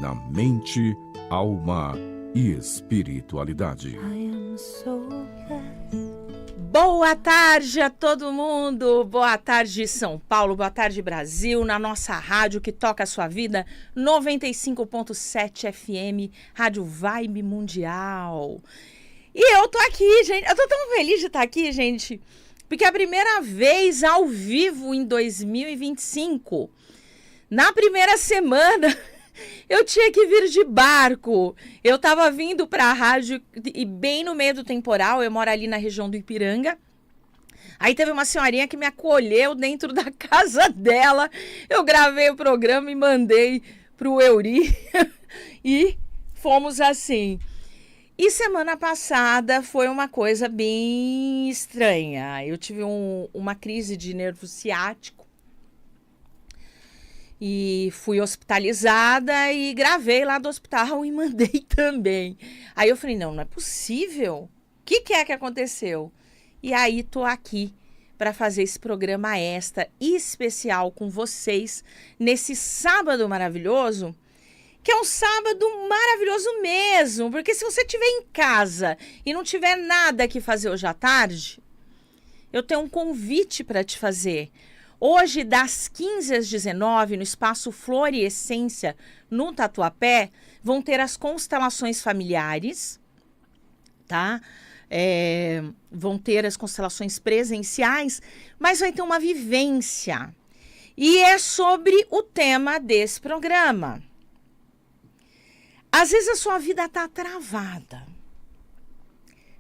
na mente, alma e espiritualidade. Boa tarde a todo mundo, boa tarde São Paulo, boa tarde Brasil, na nossa rádio que toca a sua vida, 95.7 FM, Rádio Vibe Mundial. E eu tô aqui, gente, eu tô tão feliz de estar aqui, gente, porque é a primeira vez ao vivo em 2025, na primeira semana... Eu tinha que vir de barco. Eu tava vindo para a rádio e bem no meio do temporal, eu moro ali na região do Ipiranga. Aí teve uma senhorinha que me acolheu dentro da casa dela. Eu gravei o programa e mandei pro Euri e fomos assim. E semana passada foi uma coisa bem estranha. Eu tive uma crise de nervo ciático. E fui hospitalizada e gravei lá do hospital e mandei também. Aí eu falei, não é possível. O que é que aconteceu? E aí tô aqui para fazer esse programa extra especial com vocês nesse sábado maravilhoso, que é um sábado maravilhoso mesmo. Porque se você estiver em casa e não tiver nada que fazer hoje à tarde, eu tenho um convite para te fazer. Hoje, das 15 às 19, no espaço Flor e Essência, no Tatuapé, vão ter as constelações familiares, tá? Vão ter as constelações presenciais, mas vai ter uma vivência. E é sobre o tema desse programa. Às vezes a sua vida está travada.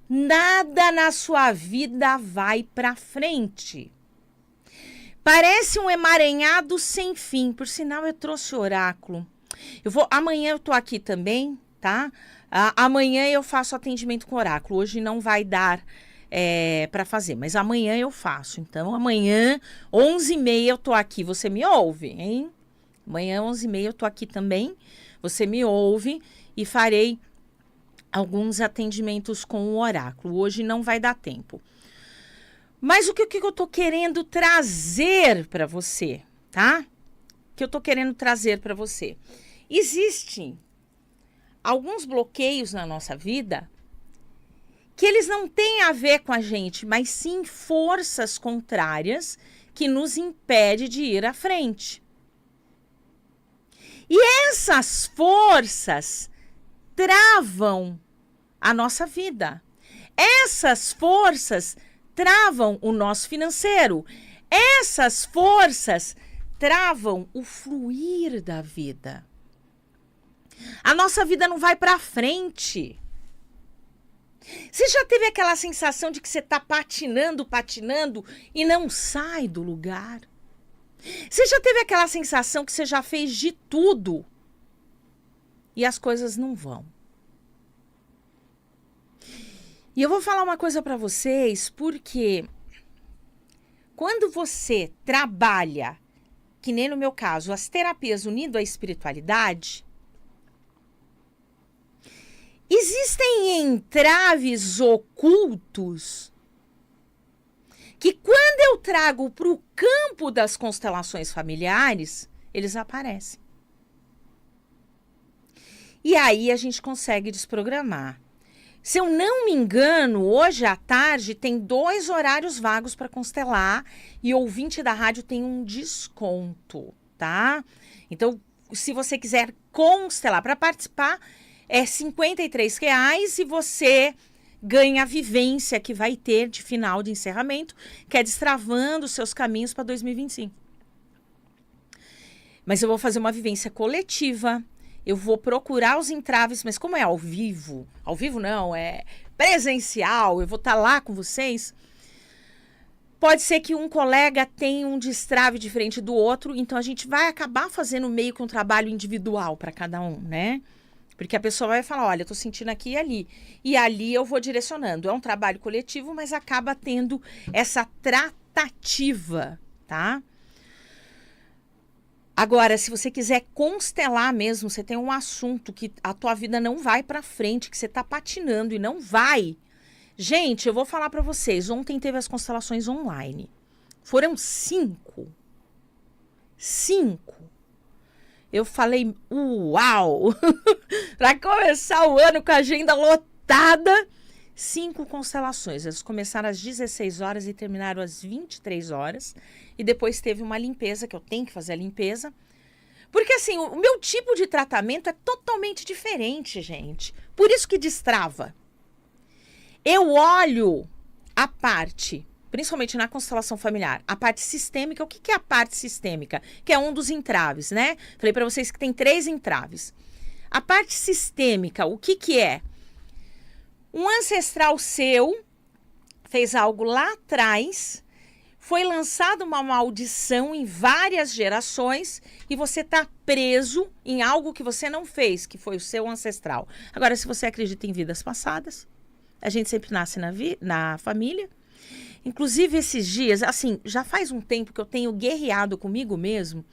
Nada na sua vida vai para frente. Parece um emaranhado sem fim. Por sinal, eu trouxe o oráculo. Amanhã eu tô aqui também, tá? Amanhã eu faço atendimento com oráculo. Hoje não vai dar para fazer, mas amanhã eu faço. Então, amanhã, 11h30 eu tô aqui. Você me ouve, hein? Amanhã, 11h30 eu tô aqui também. Você me ouve e farei alguns atendimentos com o oráculo. Hoje não vai dar tempo. Mas o que eu tô querendo trazer para você, tá? O que eu tô querendo trazer para você? Existem alguns bloqueios na nossa vida que eles não têm a ver com a gente, mas sim forças contrárias que nos impedem de ir à frente. E essas forças travam a nossa vida. Essas forças travam o nosso financeiro. Essas forças travam o fluir da vida. A nossa vida não vai para frente. Você já teve aquela sensação de que você está patinando e não sai do lugar? Você já teve aquela sensação que você já fez de tudo e as coisas não vão? E eu vou falar uma coisa para vocês, porque quando você trabalha, que nem no meu caso, as terapias unidas à espiritualidade, existem entraves ocultos que quando eu trago para o campo das constelações familiares, eles aparecem. E aí a gente consegue desprogramar. Se eu não me engano, hoje à tarde tem 2 horários vagos para constelar e o ouvinte da rádio tem um desconto, tá? Então, se você quiser constelar para participar, é R$ 53,00 e você ganha a vivência que vai ter de final de encerramento, que é destravando os seus caminhos para 2025. Mas eu vou fazer uma vivência coletiva. Eu vou procurar os entraves, mas como é ao vivo não, é presencial, eu vou estar lá com vocês, pode ser que um colega tenha um destrave diferente do outro, então a gente vai acabar fazendo meio que um trabalho individual para cada um, né? Porque a pessoa vai falar, olha, eu tô sentindo aqui e ali. E ali eu vou direcionando. É um trabalho coletivo, mas acaba tendo essa tratativa, tá? Agora, se você quiser constelar mesmo, você tem um assunto que a tua vida não vai para frente, que você tá patinando e não vai. Gente, eu vou falar para vocês, ontem teve as constelações online. Foram 5. eu falei, uau! Para começar o ano com a agenda lotada, 5 constelações. Elas começaram às 16 horas e terminaram às 23 horas. E depois teve uma limpeza, que eu tenho que fazer a limpeza. Porque assim, o meu tipo de tratamento é totalmente diferente, gente. Por isso que destrava. Eu olho a parte, principalmente na constelação familiar, a parte sistêmica. O que é a parte sistêmica? Que é um dos entraves, né? Falei para vocês que tem 3 entraves. A parte sistêmica, o que é? Um ancestral seu fez algo lá atrás, foi lançada uma maldição em várias gerações e você está preso em algo que você não fez, que foi o seu ancestral. Agora, se você acredita em vidas passadas, a gente sempre nasce na família. Inclusive, esses dias, assim, já faz um tempo que eu tenho guerreado comigo mesmo,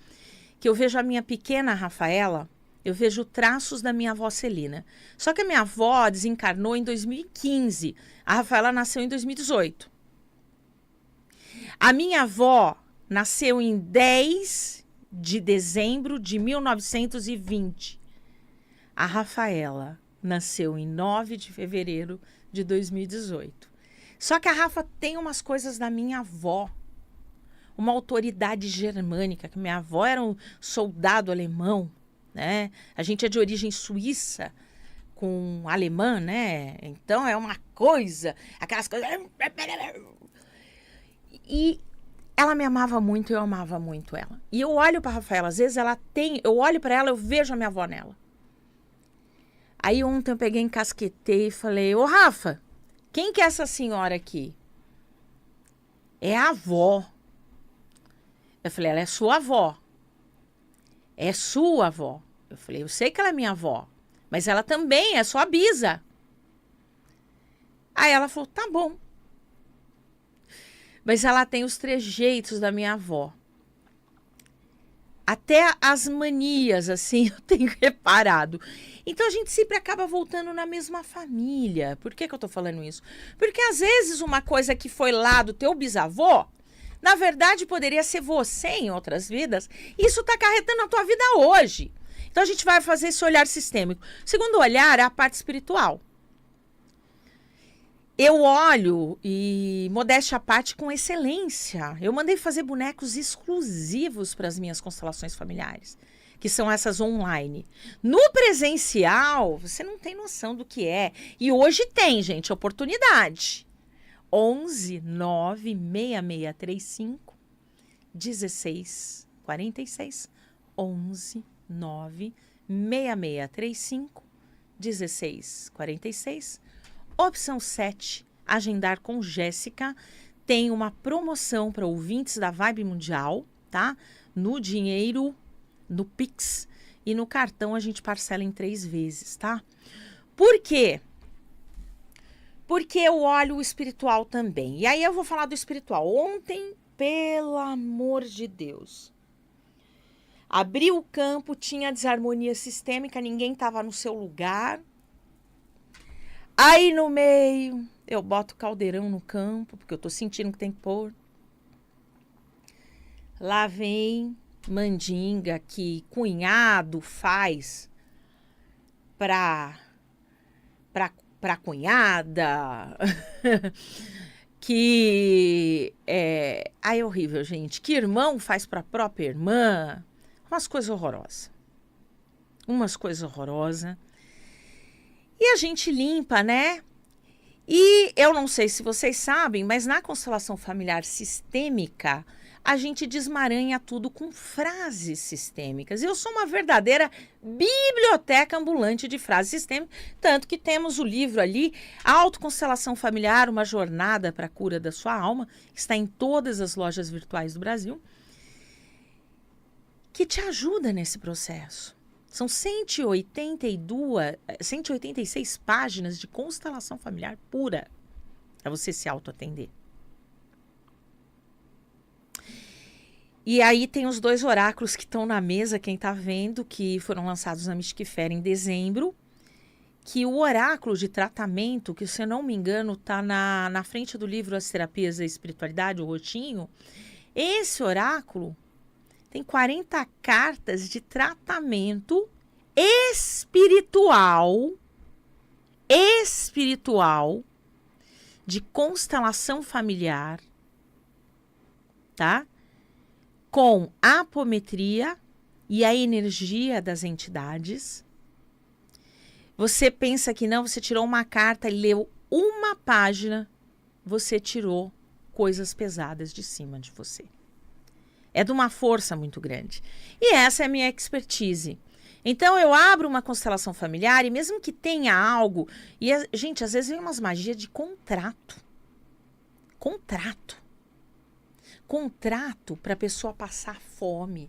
que eu vejo a minha pequena Rafaela, eu vejo traços da minha avó Celina. Só que a minha avó desencarnou em 2015. A Rafaela nasceu em 2018. A minha avó nasceu em 10 de dezembro de 1920. A Rafaela nasceu em 9 de fevereiro de 2018. Só que a Rafa tem umas coisas da minha avó. Uma autoridade germânica, que minha avó era um soldado alemão, né? A gente é de origem suíça com alemã, né? Então é uma coisa, aquelas coisas. E ela me amava muito, eu amava muito ela. E eu olho para Rafaela, às vezes eu olho para ela, eu vejo a minha avó nela. Aí ontem eu peguei, encasquetei e falei: ô Rafa, quem que é essa senhora aqui? É a avó. Eu falei: ela é sua avó. É sua avó. Eu falei: eu sei que ela é minha avó, mas ela também é sua bisa. Aí ela falou: tá bom. Mas ela tem os trejeitos da minha avó. Até as manias, assim, eu tenho reparado. Então a gente sempre acaba voltando na mesma família. Por que eu tô falando isso? Porque às vezes uma coisa que foi lá do teu bisavô, na verdade poderia ser você em outras vidas. E isso tá acarretando na tua vida hoje. Então a gente vai fazer esse olhar sistêmico. O segundo olhar é a parte espiritual. Eu olho, e modéstia à parte, com excelência. Eu mandei fazer bonecos exclusivos para as minhas constelações familiares, que são essas online. No presencial, você não tem noção do que é. E hoje tem, gente, oportunidade. 11 9 6635 1646. 11 9 6635 1646. Opção 7, agendar com Jéssica. Tem uma promoção para ouvintes da Vibe Mundial, tá? No dinheiro, no Pix e no cartão a gente parcela em 3 vezes, tá? Por quê? Porque eu olho o espiritual também. E aí eu vou falar do espiritual. Ontem, pelo amor de Deus, abri o campo, tinha desarmonia sistêmica, ninguém estava no seu lugar. Aí no meio, eu boto caldeirão no campo, porque eu tô sentindo que tem que pôr. Lá vem mandinga que cunhado faz pra cunhada. Que é horrível, gente. Que irmão faz pra própria irmã. Umas coisas horrorosas. E a gente limpa, né? E eu não sei se vocês sabem, mas na constelação familiar sistêmica, a gente desmaranha tudo com frases sistêmicas. Eu sou uma verdadeira biblioteca ambulante de frases sistêmicas, tanto que temos o livro ali, Autoconstelação Familiar, uma jornada para a cura da sua alma, que está em todas as lojas virtuais do Brasil, que te ajuda nesse processo. São 186 páginas de constelação familiar pura para você se autoatender. E aí tem os 2 oráculos que estão na mesa, quem está vendo, que foram lançados na Mystic Fair em dezembro, que o oráculo de tratamento, que se eu não me engano está na frente do livro As Terapias da Espiritualidade, o roxinho, esse oráculo tem 40 cartas de tratamento espiritual de constelação familiar, tá? Com apometria e a energia das entidades. Você pensa que não, você tirou uma carta e leu uma página, você tirou coisas pesadas de cima de você. É de uma força muito grande. E essa é a minha expertise. Então, eu abro uma constelação familiar e mesmo que tenha algo... gente, às vezes vem umas magias de contrato. Contrato para a pessoa passar fome.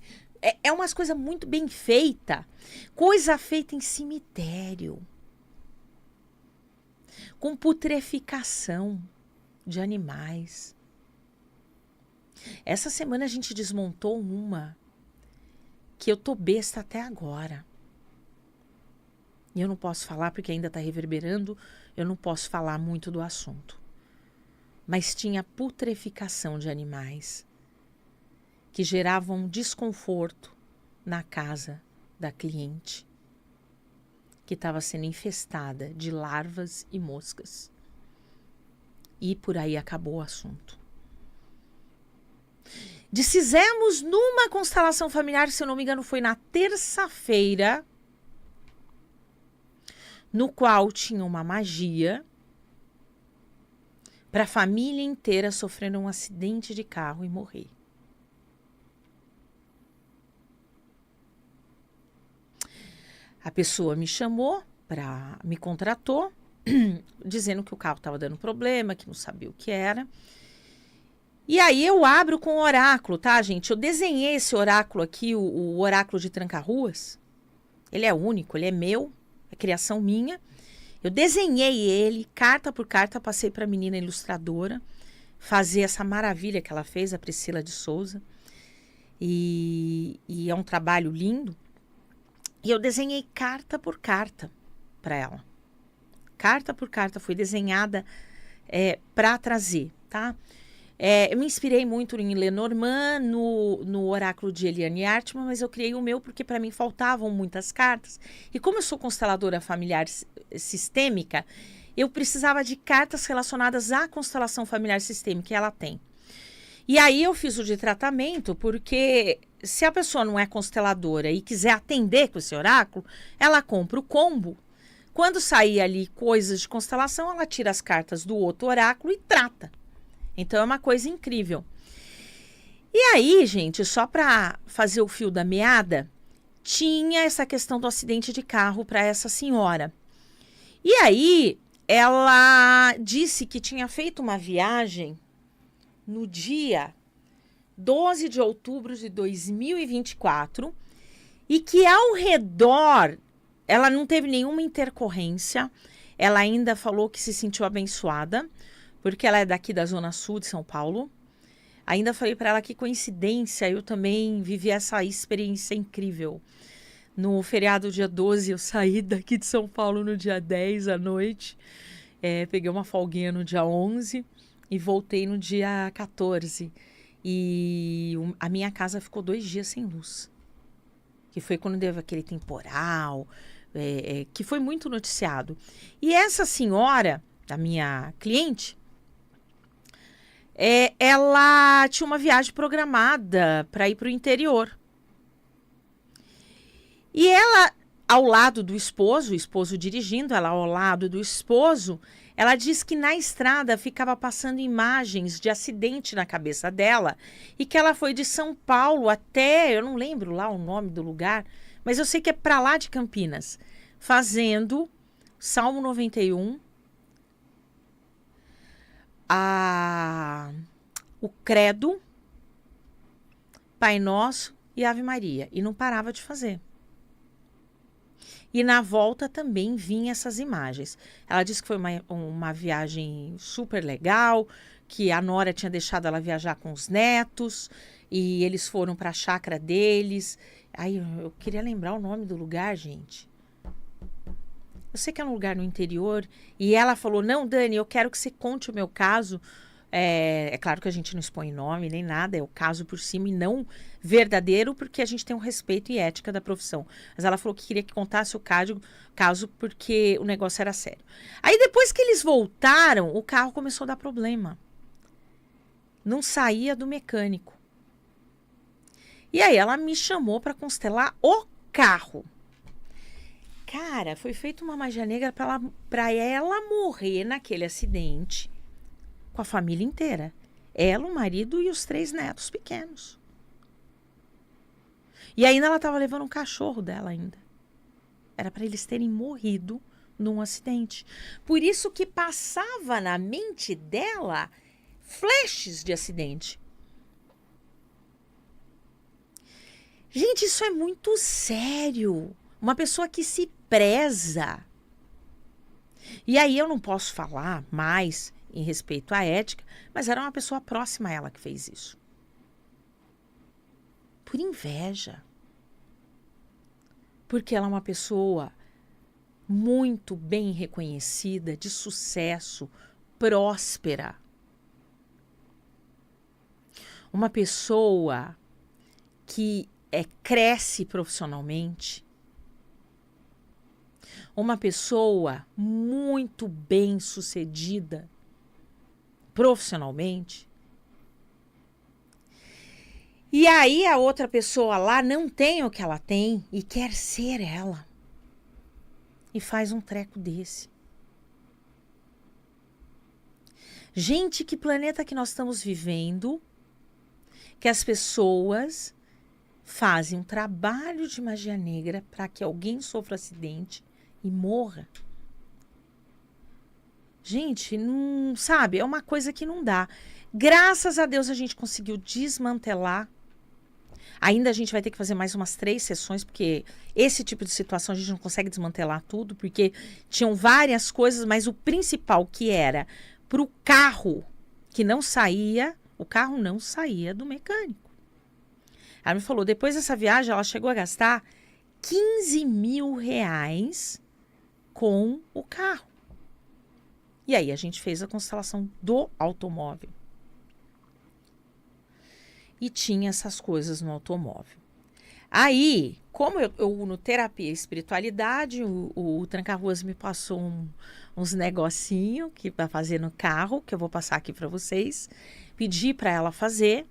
É umas coisas muito bem feita. Coisa feita em cemitério. Com putreficação de animais. Essa semana a gente desmontou uma que eu tô besta até agora. E eu não posso falar porque ainda tá reverberando. Eu não posso falar muito do assunto. Mas tinha putreficação de animais que geravam desconforto na casa da cliente, que estava sendo infestada de larvas e moscas. E por aí acabou o assunto. Desfizemos numa constelação familiar, se eu não me engano, foi na terça-feira, no qual tinha uma magia para a família inteira sofrer um acidente de carro e morrer. A pessoa me chamou, me contratou, dizendo que o carro estava dando problema, que não sabia o que era. E aí eu abro com o oráculo, tá, gente? Eu desenhei esse oráculo aqui, o oráculo de Tranca-Ruas. Ele é único, ele é meu, é criação minha. Eu desenhei ele, carta por carta, passei para a menina ilustradora fazer essa maravilha que ela fez, a Priscila de Souza. E é um trabalho lindo. E eu desenhei carta por carta para ela. Carta por carta foi desenhada para trazer, tá? Eu me inspirei muito em Lenormand, no oráculo de Eliane Artman, mas eu criei o meu porque para mim faltavam muitas cartas. E como eu sou consteladora familiar sistêmica, eu precisava de cartas relacionadas à constelação familiar sistêmica, e ela tem. E aí eu fiz o de tratamento, porque se a pessoa não é consteladora e quiser atender com esse oráculo, ela compra o combo. Quando sair ali coisas de constelação, ela tira as cartas do outro oráculo e trata. Então é uma coisa incrível. E aí, gente, só para fazer o fio da meada, tinha essa questão do acidente de carro para essa senhora. E aí, ela disse que tinha feito uma viagem no dia 12 de outubro de 2024 e que ao redor ela não teve nenhuma intercorrência. Ela ainda falou que se sentiu abençoada, porque ela é daqui da Zona Sul de São Paulo. Ainda falei para ela que coincidência, eu também vivi essa experiência incrível. No feriado dia 12, eu saí daqui de São Paulo no dia 10 à noite. Peguei uma folguinha no dia 11 e voltei no dia 14. E a minha casa ficou 2 dias sem luz. Que foi quando teve aquele temporal, que foi muito noticiado. E essa senhora, a minha cliente, ela tinha uma viagem programada para ir para o interior. E ela, ao lado do esposo, o esposo dirigindo, ela ao lado do esposo, ela diz que na estrada ficava passando imagens de acidente na cabeça dela e que ela foi de São Paulo até, eu não lembro lá o nome do lugar, mas eu sei que é para lá de Campinas, fazendo Salmo 91, o Credo, Pai Nosso e Ave Maria. E não parava de fazer. E na volta também vinha essas imagens. Ela disse que foi uma viagem super legal, que a nora tinha deixado ela viajar com os netos, e eles foram para a chácara deles. Aí eu queria lembrar o nome do lugar, gente. Eu sei que é um lugar no interior, e ela falou, não, Dani, eu quero que você conte o meu caso, É claro que a gente não expõe nome nem nada, é o caso por cima e não verdadeiro, porque a gente tem um respeito e ética da profissão. Mas ela falou que queria que contasse o caso porque o negócio era sério. Aí depois que eles voltaram, o carro começou a dar problema. Não saía do mecânico. E aí ela me chamou para constelar o carro. Cara, foi feita uma magia negra para ela morrer naquele acidente com a família inteira. Ela, o marido e os 3 netos pequenos. E ainda ela estava levando um cachorro dela ainda. Era para eles terem morrido num acidente. Por isso que passava na mente dela flashes de acidente. Gente, isso é muito sério. Uma pessoa que se preza. E aí eu não posso falar mais em respeito à ética, mas era uma pessoa próxima a ela que fez isso. Por inveja. Porque ela é uma pessoa muito bem reconhecida, de sucesso, próspera. Uma pessoa que cresce profissionalmente. Uma pessoa muito bem sucedida profissionalmente. E aí a outra pessoa lá não tem o que ela tem e quer ser ela. E faz um treco desse. Gente, que planeta que nós estamos vivendo, que as pessoas fazem um trabalho de magia negra para que alguém sofra acidente e morra. Gente, não sabe, é uma coisa que não dá. Graças a Deus a gente conseguiu desmantelar. Ainda a gente vai ter que fazer mais umas 3 sessões, porque esse tipo de situação a gente não consegue desmantelar tudo, porque tinham várias coisas, mas o principal que era para o carro que não saía, o carro não saía do mecânico. Ela me falou, depois dessa viagem ela chegou a gastar 15 mil reais com o carro. E aí a gente fez a constelação do automóvel. E tinha essas coisas no automóvel. Aí, como eu no terapia e espiritualidade, o Tranca-Ruas me passou uns negocinho que para fazer no carro, que eu vou passar aqui para vocês. Pedi para ela fazer.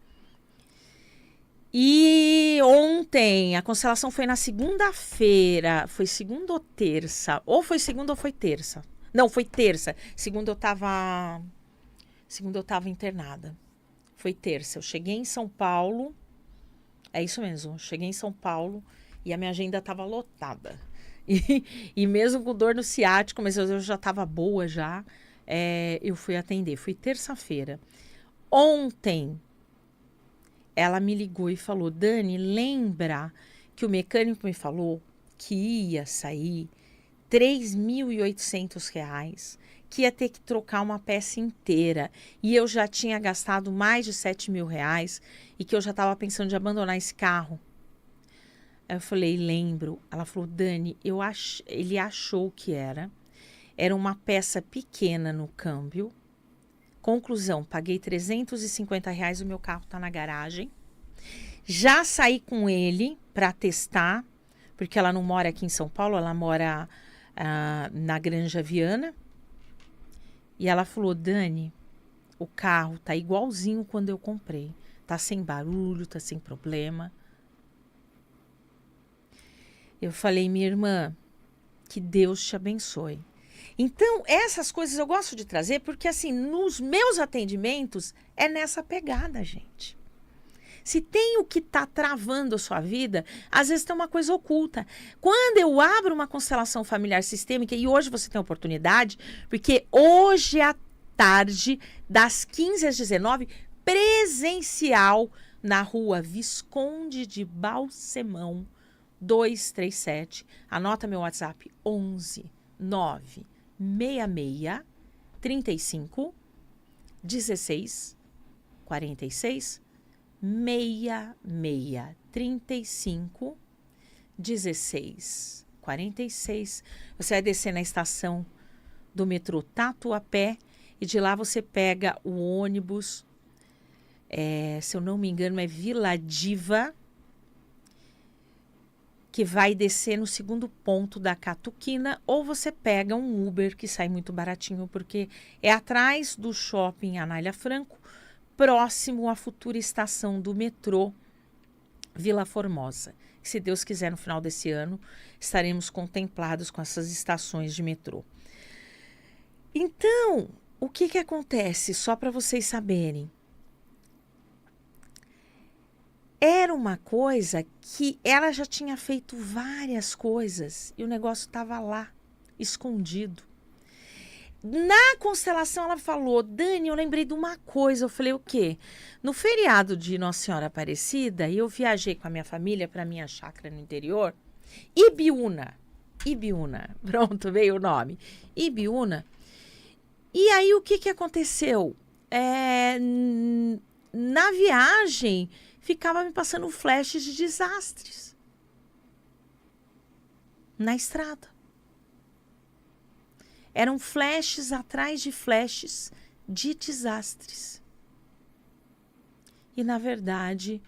E ontem, a constelação foi na segunda-feira. Foi segunda ou terça? Ou foi segunda ou foi terça? Não, foi terça. Segunda eu tava internada. Foi terça. Eu cheguei em São Paulo. É isso mesmo. Eu cheguei em São Paulo e a minha agenda estava lotada. E mesmo com dor no ciático, mas eu já estava boa já. Eu fui atender. Foi terça-feira. Ontem, ela me ligou e falou, Dani, lembra que o mecânico me falou que ia sair R$3.800, que ia ter que trocar uma peça inteira. E eu já tinha gastado mais de R$7.000 e que eu já estava pensando de abandonar esse carro. Aí eu falei, lembro. Ela falou, Dani, ele achou que era uma peça pequena no câmbio. Conclusão, paguei R$350, o meu carro está na garagem. Já saí com ele para testar, porque ela não mora aqui em São Paulo, ela mora na Granja Viana. E ela falou, Dani, o carro tá igualzinho quando eu comprei. Tá sem barulho, tá sem problema. Eu falei, minha irmã, que Deus te abençoe. Então, essas coisas eu gosto de trazer porque, assim, nos meus atendimentos é nessa pegada, gente. Se tem o que está travando a sua vida, às vezes tem uma coisa oculta. Quando eu abro uma constelação familiar sistêmica, e hoje você tem a oportunidade, porque hoje à tarde, das 15 às 19, presencial na rua Visconde de Balsemão, 237. Anota meu WhatsApp, 11 9 66 35 16 46 66 35 16 46. Você vai descer na estação do metrô Tatuapé e de lá você pega o ônibus, se eu não me engano é Vila Diva, que vai descer no segundo ponto da Catuquina, ou você pega um Uber que sai muito baratinho, porque é atrás do shopping Anália Franco, próximo à futura estação do metrô Vila Formosa. Se Deus quiser, no final desse ano, estaremos contemplados com essas estações de metrô. Então, o que acontece? Só para vocês saberem. Era uma coisa que ela já tinha feito várias coisas e o negócio estava lá, escondido. Na constelação ela falou, Dani, eu lembrei de uma coisa. Eu falei, o quê? No feriado de Nossa Senhora Aparecida, eu viajei com a minha família para minha chácara no interior, Ibiúna, pronto, veio o nome, Ibiúna. E aí o que aconteceu? Na viagem, ficava me passando flashes de desastres na estrada. Eram flashes atrás de flashes de desastres. E, na verdade,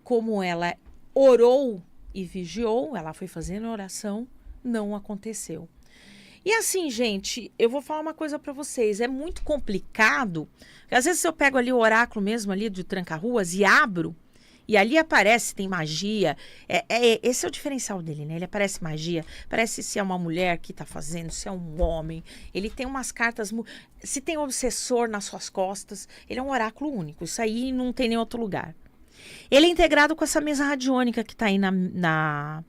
como ela orou e vigiou, ela foi fazendo oração, não aconteceu. E assim, gente, eu vou falar uma coisa para vocês. É muito complicado. Às vezes eu pego ali o oráculo mesmo ali de Tranca-Ruas e abro. E ali aparece, tem magia. Esse é o diferencial dele, né? Ele aparece magia. Parece se é uma mulher que tá fazendo, se é um homem. Ele tem umas cartas... Se tem obsessor nas suas costas, ele é um oráculo único. Isso aí não tem nem outro lugar. Ele é integrado com essa mesa radiônica que tá aí na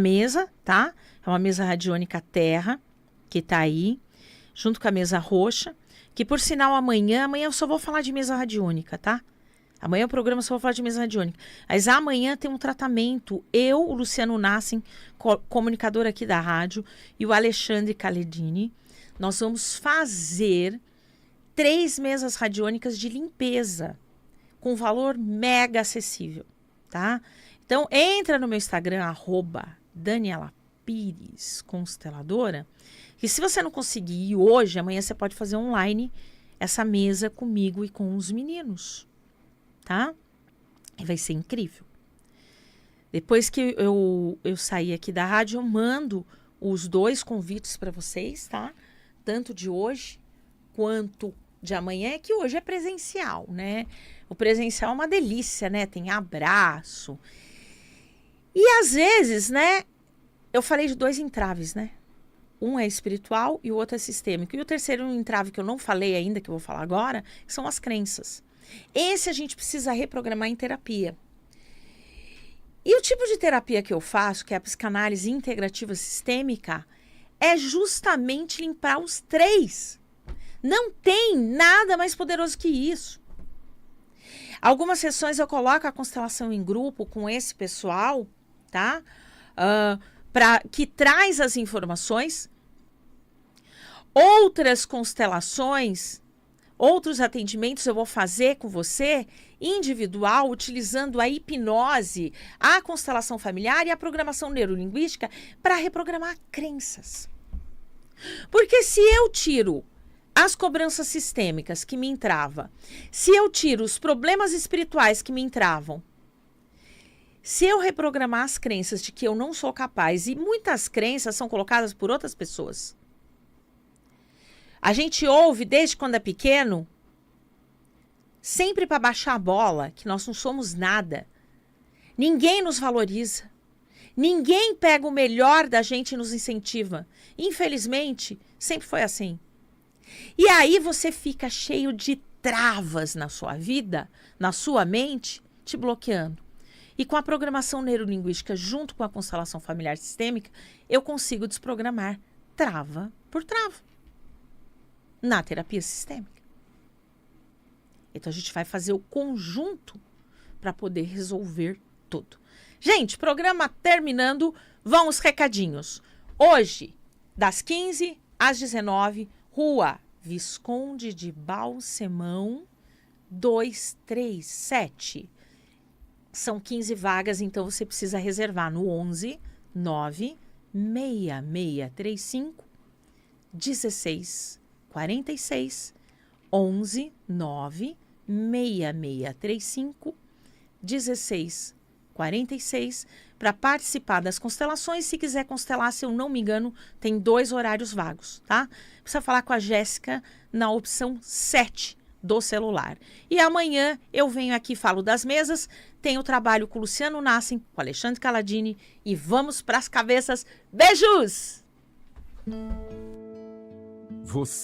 mesa, tá? É uma mesa radiônica terra, que tá aí, junto com a mesa roxa. Que, por sinal, amanhã eu só vou falar de mesa radiônica, tá? Amanhã o programa só vou falar de mesa radiônica. Mas amanhã tem um tratamento. Eu, o Luciano Nassen, comunicador aqui da rádio, e o Alexandre Caledini, nós vamos fazer 3 mesas radiônicas de limpeza, com valor mega acessível, tá? Então, entra no meu Instagram, @DanielaPires Consteladora, e se você não conseguir ir hoje, amanhã você pode fazer online essa mesa comigo e com os meninos. Tá? E vai ser incrível. Depois que eu sair aqui da rádio, eu mando os 2 convites para vocês, tá? Tanto de hoje quanto de amanhã, que hoje é presencial, né? O presencial é uma delícia, né? Tem abraço. E às vezes, né? Eu falei de 2 entraves, né? Um é espiritual e o outro é sistêmico. E o terceiro entrave que eu não falei ainda, que eu vou falar agora, são as crenças. Esse a gente precisa reprogramar em terapia. E o tipo de terapia que eu faço, que é a psicanálise integrativa sistêmica, é justamente limpar os 3. Não tem nada mais poderoso que isso. Algumas sessões eu coloco a constelação em grupo com esse pessoal, tá? Que traz as informações. Outras constelações, outros atendimentos eu vou fazer com você, individual, utilizando a hipnose, a constelação familiar e a programação neurolinguística para reprogramar crenças. Porque se eu tiro as cobranças sistêmicas que me entravam, se eu tiro os problemas espirituais que me entravam, se eu reprogramar as crenças de que eu não sou capaz, e muitas crenças são colocadas por outras pessoas. A gente ouve desde quando é pequeno, sempre para baixar a bola, que nós não somos nada. Ninguém nos valoriza. Ninguém pega o melhor da gente e nos incentiva. Infelizmente, sempre foi assim. E aí você fica cheio de travas na sua vida, na sua mente, te bloqueando. E com a programação neurolinguística, junto com a constelação familiar sistêmica, eu consigo desprogramar trava por trava na terapia sistêmica. Então a gente vai fazer o conjunto para poder resolver tudo. Gente, programa terminando, vão os recadinhos. Hoje, das 15 às 19, Rua Visconde de Balsemão 237. São 15 vagas, então você precisa reservar no 11 9 6635 16 46 11 9 6635 16 46 para participar das constelações. Se quiser constelar, se eu não me engano, tem 2 horários vagos, tá? Precisa falar com a Jéssica na opção 7 do celular. E amanhã eu venho aqui, falo das mesas, tenho trabalho com o Luciano Nassen, com o Alexandre Caladini e vamos para as cabeças. Beijos! Você